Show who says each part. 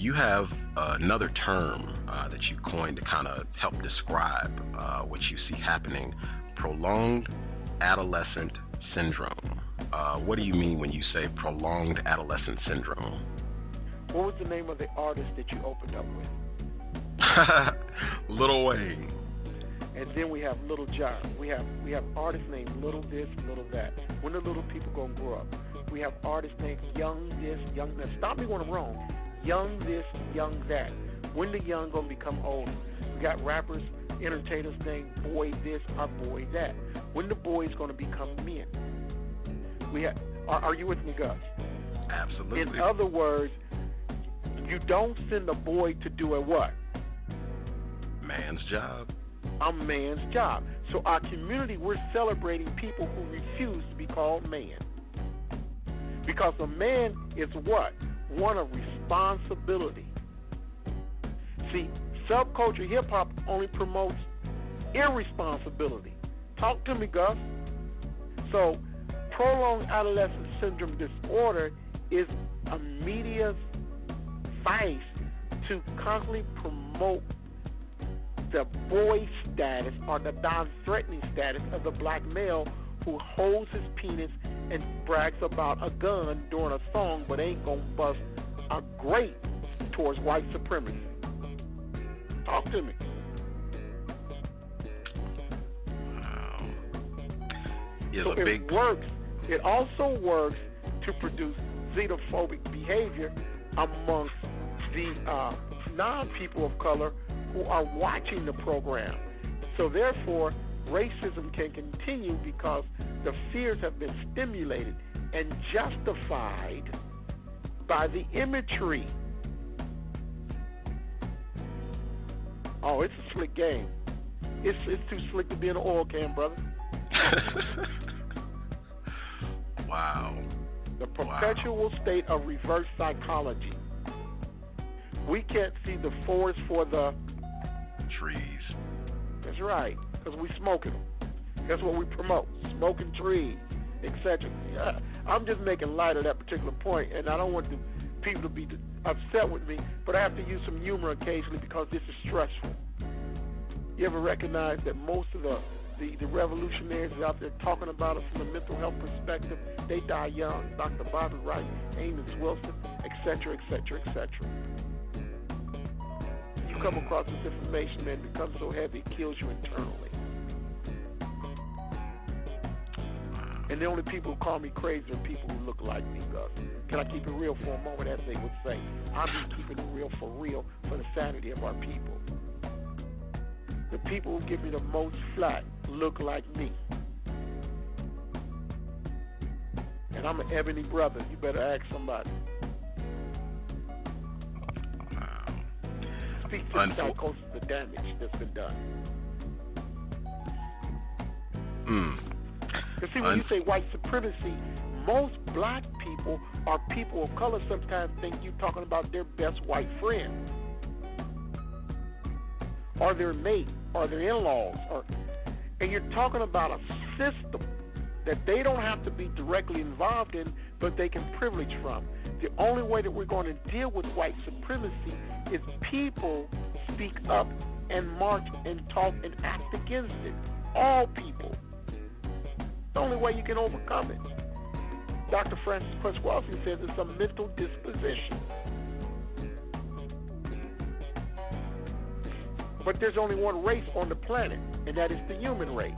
Speaker 1: you have another term that you coined to kind of help describe what you see happening: prolonged adolescent syndrome. What do you mean when you say prolonged adolescent syndrome?
Speaker 2: What was the name of the artist that you opened up with?
Speaker 1: Lil Wayne.
Speaker 2: And then we have Little John. We have artists named Little this, Little that. When the little people gonna grow up? We have artists named Young this, Young that. Stop me when I'm wrong. Young this, Young that. When the young gonna become old? We got rappers, entertainers named Boy this or Boy that. When the boys gonna become men? We have. Are you with me, Gus?
Speaker 1: Absolutely.
Speaker 2: In other words, you don't send a boy to do a what?
Speaker 1: Man's job.
Speaker 2: A man's job. So our community, we're celebrating people who refuse to be called man. Because a man is what? One of responsibility. See, subculture hip-hop only promotes irresponsibility. Talk to me, Gus. So, prolonged adolescent syndrome disorder is a media's vice to constantly promote the boy status or the non-threatening status of the black male who holds his penis and brags about a gun during a song but ain't gonna bust a grape towards white supremacy. Talk to me.
Speaker 1: Wow.
Speaker 2: So it works. It also works to produce xenophobic behavior amongst the non-people of color who are watching the program. So therefore, racism can continue because the fears have been stimulated and justified by the imagery. Oh, it's a slick game. It's too slick to be in an oil can, brother.
Speaker 1: Wow.
Speaker 2: The perpetual state of reverse psychology. We can't see the forest for the
Speaker 1: trees.
Speaker 2: That's right, because we smoking them. That's what we promote, smoking trees, etc. I'm just making light of that particular point, and I don't want the people to be upset with me, but I have to use some humor occasionally because this is stressful. You ever recognize that most of the revolutionaries out there talking about it from a mental health perspective, they die young? Dr. Bobby Wright, Amos Wilson, etc., etc., etc. You come across this information, man, it becomes so heavy, it kills you internally. And the only people who call me crazy are people who look like me, Gus. Can I keep it real for a moment, as they would say? I'm just keeping it real for the sanity of our people. The people who give me the most flack look like me. And I'm an ebony brother. You better ask somebody.
Speaker 1: Wow.
Speaker 2: Speak to the psychosis, the damage that's been done. You see, when you say white supremacy, most black people or people of color sometimes think you're talking about their best white friend, or their mate, or their in-laws, and you're talking about a system that they don't have to be directly involved in, but they can privilege from. The only way that we're going to deal with white supremacy is people speak up and march and talk and act against it. All people. The only way you can overcome it. Dr. Francis Pasquale says it's a mental disposition. But there's only one race on the planet, and that is the human race.